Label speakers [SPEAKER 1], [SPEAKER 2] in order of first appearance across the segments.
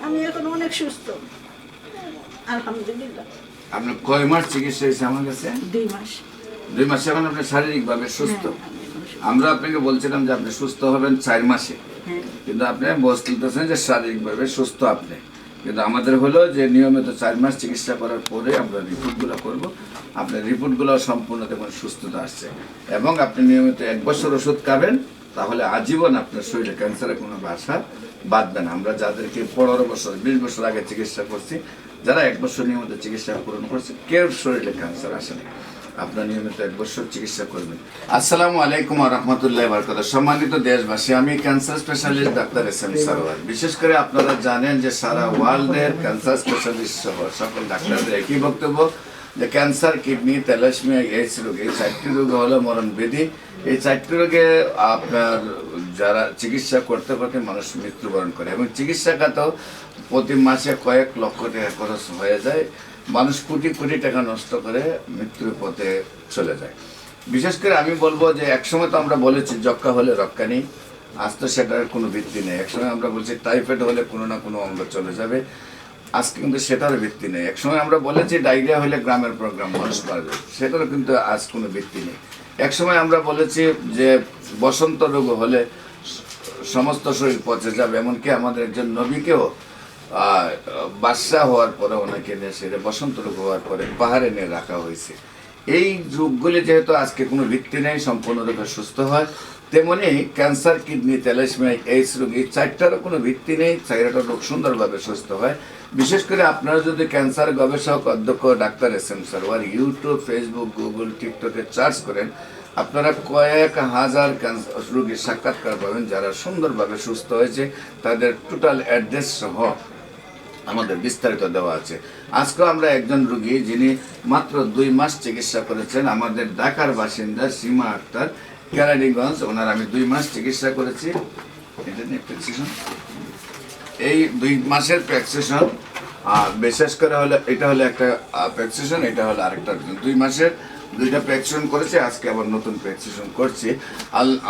[SPEAKER 1] আমি এখন অনেক সুস্থ, আলহামদুলিল্লাহ।
[SPEAKER 2] আপনার কয় মাস চিকিৎসা হয়েছে আমার কাছে?
[SPEAKER 1] 2 মাস।
[SPEAKER 2] 2 মাসে এখন আপনি শারীরিকভাবে সুস্থ।
[SPEAKER 1] হ্যাঁ, আমি এখন সুস্থ।
[SPEAKER 2] আমরা আপনাকে বলছিলাম যে আপনি সুস্থ হবেন 4 মাসে,
[SPEAKER 1] হ্যাঁ,
[SPEAKER 2] কিন্তু আপনি বলতেছেন যে শারীরিকভাবে সুস্থ আপনি। কিন্তু আমাদের হলো যে নিয়মিত 4 মাস চিকিৎসা করার পরে আমরা রিপোর্টগুলো করব। আপনার রিপোর্টগুলো সম্পূর্ণ দেখুন সুস্থতা আসছে, এবং আপনি নিয়মিত 1 বছর ওষুধ খাবেন, তাহলে আজীবন আপনার শরীরে ক্যান্সারের কোনো বাসা বাঁধবে না। আমরা যাদেরকে 15 বছর 20 বছর আগে চিকিৎসা করছি, যারা 1 বছর নিয়মিত চিকিৎসা পূরণ করছে, কেউ শরীরে ক্যান্সার আসে না। আপনার নিয়মিত 1 বছর চিকিৎসা করবেন। আসসালামু আলাইকুম ওয়া রাহমাতুল্লাহি ওয়া বারাকাতুহু। সম্মানিত দেশবাসী, আমি cancer specialist doctor SM. Sarwar. বিশেষ করে আপনারা জানেন যে সারা ওয়ার্ল্ডের ক্যান্সার স্পেশালিস্ট সহ সকল ডাক্তারদের একই বক্তব্য যে ক্যান্সার, কিডনি, থ্যালাসেমিয়া, এইডস রোগ, এই 4টি রোগ হলো মরণ ব্যাধি। এই 4টি রোগে আপনার যারা চিকিৎসা করতে করতে মানুষ মৃত্যুবরণ করে, এবং চিকিৎসা খাতেও প্রতি মাসে কয়েক লক্ষ টাকা খরচ হয়ে যায়। মানুষ কোটি কোটি টাকা নষ্ট করে মৃত্যুর পথে চলে যায়। বিশেষ করে আমি বলবো যে একসময় তো আমরা বলেছি যক্কা হলে রক্ষা নেই, আজ তো সেটার কোনো ভিত্তি নেই। একসময় আমরা বলছি টাইফয়েড হলে কোনো না কোনো অঙ্গ চলে যাবে, আজকে কিন্তু সেটার ভিত্তি নেই। একসময় আমরা বলেছি ডায়রিয়া হলে গ্রামের প্রোগ্রাম মানুষ মারা যাবে, সেটারও কিন্তু আজ কোনো ভিত্তি নেই। একসময় আমরা বলেছি যে বসন্ত রোগ হলে সমস্ত শরীর পচে যাবে, এমনকি আমাদের একজন নবীকেও বাদশা হওয়ার পরে ওনাকে নিয়ে সেটা বসন্ত রোগ হওয়ার পরে পাহাড়ে নিয়ে রাখা হয়েছে। এই রোগগুলি যেহেতু আজকে কোনো ভিত্তি নেই, সম্পূর্ণরূপে সুস্থ হয়, তেমনি ক্যান্সার, কিডনি, থ্যালাসেমিয়া, এইডস রোগ, এই 4টারও কোনো ভিত্তি নেই, 4টা রোগ সুন্দরভাবে সুস্থ হয়। বিশেষ করে আপনারা যদি ক্যান্সার গবেষক অধ্যক্ষ doctor SM. Sarwar YouTube, Facebook, Google, টিকটকে সার্চ করেন, আপনারা কয়েক হাজার ক্যান্সার রোগীর সাক্ষাৎকার পাবেন যারা সুন্দরভাবে সুস্থ হয়েছে, তাদের টোটাল অ্যাড্রেস সহ আমাদের বিস্তারিত দেওয়া আছে। আজকেও আমরা একজন রোগী যিনি মাত্র 2 মাস চিকিৎসা করেছেন, আমাদের ঢাকার বাসিন্দা সীমা আক্তার, কেরানীগঞ্জ। ওনার আমি 2 মাস চিকিৎসা করেছি। এটা নিয়ে প্রেসক্রিপশন, এই 2 মাসের প্রেসক্রিপশন, বিশেষ করে হলো এটা হলো একটা প্রেসক্রিপশন, এটা হলো আরেকটা। 2 মাসের 2টা প্রেসক্রিপশন করেছি, আজকে আবার নতুন প্রেসক্রিপশন করছি।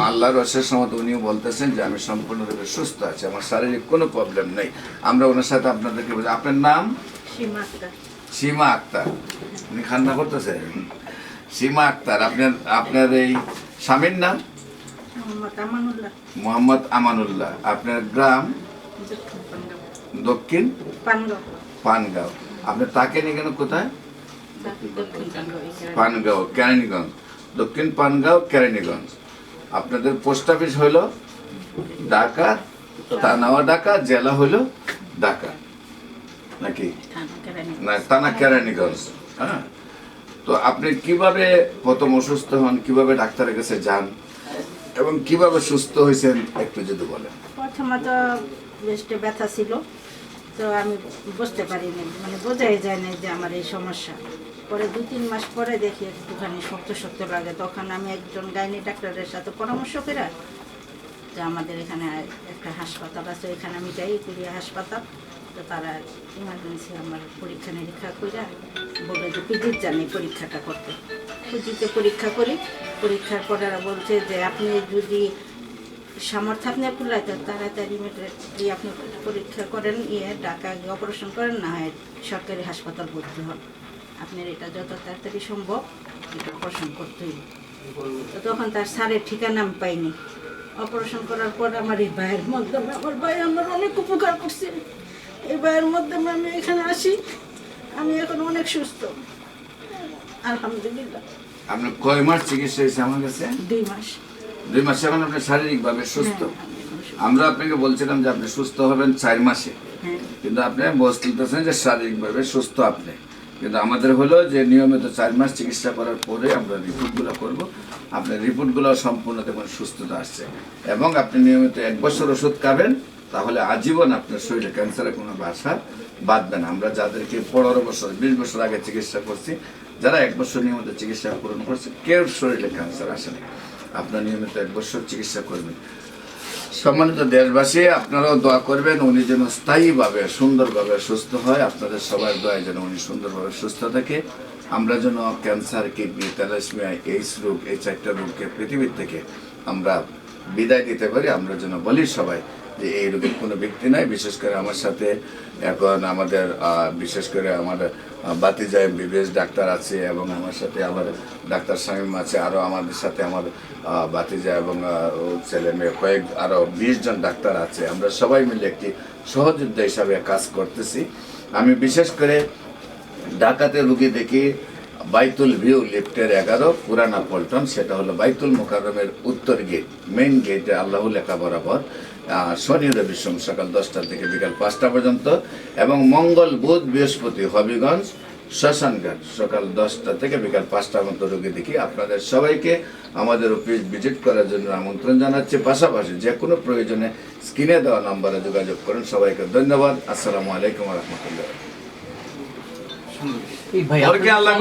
[SPEAKER 2] আল্লাহর অশেষ রহমত, উনিও বলতেছেন যে আমি সম্পূর্ণরূপে সুস্থ আছি, আমার শারীরিক কোনো প্রবলেম নেই। আমরা ওনার সাথে আপনাদেরকে বলছি, আপনার নাম?
[SPEAKER 1] সীমা আক্তার।
[SPEAKER 2] সীমা আক্তার। উনি খান্না করতেছেন? সীমা আক্তার। আপনার এই স্বামীর নাম?
[SPEAKER 1] মোহাম্মদ আমানুল্লাহ।
[SPEAKER 2] মোহাম্মদ আমানুল্লাহ। আপনার গ্রাম? দক্ষিণ পানগাঁও। আপনি তাকে নিয়ে গেলেন কোথায়? পানগাঁও, কেরানীগঞ্জ। দক্ষিণ পানগাঁও, কেরানীগঞ্জ। আপনাদের পোস্ট অফিস হইল ঢাকা, থানাও ঢাকা, জেলা হইল ঢাকা নাকি? না, থানা কেরানীগঞ্জ। হ্যাঁ, তো আপনি কিভাবে প্রথম অসুস্থ হন, কিভাবে ডাক্তারের কাছে যান, এবং কিভাবে সুস্থ হয়েছেন একটু যদি বলেন।
[SPEAKER 1] প্রথমত বেস্টে ব্যথা ছিল, তো আমি বুঝতে পারিনি, মানে বোঝাই যায় না যে আমার এই সমস্যা। পরে 2-3 মাস পরে দেখি একটুখানি শক্ত শক্ত লাগে, তখন আমি একজন গাইনি ডাক্তারের সাথে পরামর্শ করে যে আমাদের এখানে একটা হাসপাতাল আছে, এখানে আমি যাই, কুড়িয়া হাসপাতাল। তো তারা ইমার্জেন্সি আমার পরীক্ষা নিরীক্ষা করে বলে যে পিজির জানি পরীক্ষাটা করতে। পিজিতে পরীক্ষা করি, পরীক্ষার পরে বলছে যে আপনি যদি সামর্থ্য আপনি কুলাইতে তাড়াতাড়ি দিয়ে আপনি পরীক্ষা করেন, ঢাকা গিয়ে অপারেশন করেন, না হয় সরকারি হাসপাতাল ভর্তি হন, আপনার এটা যত তাড়াতাড়ি সম্ভব এটা অপারেশন করতেই। তো তখন তার স্যারের ঠিকানা আমি পাইনি। অপারেশন করার পর আমার এই ভাইয়ের মাধ্যমে, আমার ভাই আমার অনেক উপকার করছে, এই ভাইয়ের মাধ্যমে আমি এখানে আসি, আমি এখন অনেক সুস্থ, আলহামদুলিল্লাহ।
[SPEAKER 2] আপনার কয় মাস চিকিৎসা হয়েছে আমার কাছে?
[SPEAKER 1] 2 মাস।
[SPEAKER 2] 2 মাসে এখন আপনি শারীরিকভাবে সুস্থ। আমরা আপনাকে বলছিলাম যে আপনি সুস্থ হবেন 4 মাসে, কিন্তু আপনি বলতেছেন যে শারীরিকভাবে সুস্থ আপনি। কিন্তু আমাদের হলো যে নিয়মিত 4 মাস চিকিৎসা করার পরে আমরা রিপোর্টগুলো করব। আপনার রিপোর্টগুলো সম্পূর্ণ দেখুন সুস্থতা আসছে, এবং আপনি নিয়মিত 1 বছর ওষুধ খাবেন, তাহলে আজীবন আপনার শরীরে ক্যান্সারের কোনো বাসা বাঁধবে না। আমরা যাদেরকে 15 বছর 20 বছর আগে চিকিৎসা করছি, যারা 1 বছর নিয়মিত চিকিৎসা পূরণ করছে, কেউ শরীরে ক্যান্সার আসে না। আপনার নিয়মিত 1 বছর চিকিৎসা করবেন। সম্মানিত দেশবাসী, আপনারাও দোয়া করবেন উনি যেন স্থায়ীভাবে সুন্দরভাবে সুস্থ হয়। আপনাদের সবার দোয়ায় যেন উনি সুন্দরভাবে সুস্থ থাকে। আমরা যেন ক্যান্সার, কিডনি, থ্যালাসেমিয়া, এইডস রোগ, এই 4টা রোগকে পৃথিবীর থেকে আমরা বিদায় দিতে পারি। আমরা যেন বলি সবাই যে এই রোগের কোনো ব্যক্তি নাই। বিশেষ করে আমার সাথে এখন আমাদের বিশেষ করে আমার বাতিজা এমবিবিএস ডাক্তার আছে এবং আমার সাথে আমার ডাক্তার শামীম আছে, আরও আমাদের সাথে আমার বাতিজা এবং ছেলে মেয়ে আরও 20 জন ডাক্তার আছে। আমরা সবাই মিলে একটি সহযোদ্ধা হিসাবে কাজ করতেছি। আমি বিশেষ করে ঢাকাতে রুগী দেখি বাইতুল ভিউ লিফটের 11 পুরানা পল্টন, সেটা হলো বাইতুল মোকাররমের উত্তর গেট, মেইন গেটে আল্লাহ লেখা বরাবর, শনি রবি সোম সকাল 10টা থেকে বিকাল 5টা পর্যন্ত, এবং মঙ্গল বুধ বৃহস্পতি হবিগঞ্জ শ্মশানঘাট সকাল 10টা থেকে বিকাল 5টা পর্যন্ত রোগী দেখি। আপনাদের সবাইকে আমাদের অফিস ভিজিট করার জন্য আমন্ত্রণ জানাচ্ছি। পাশাপাশি যে কোনো প্রয়োজনে স্ক্রিনে দেওয়া নম্বরে যোগাযোগ করুন। সবাইকে ধন্যবাদ। আসসালামু আলাইকুম রহমতুল্লাহ।
[SPEAKER 3] এই ভাই
[SPEAKER 2] আল্লাহ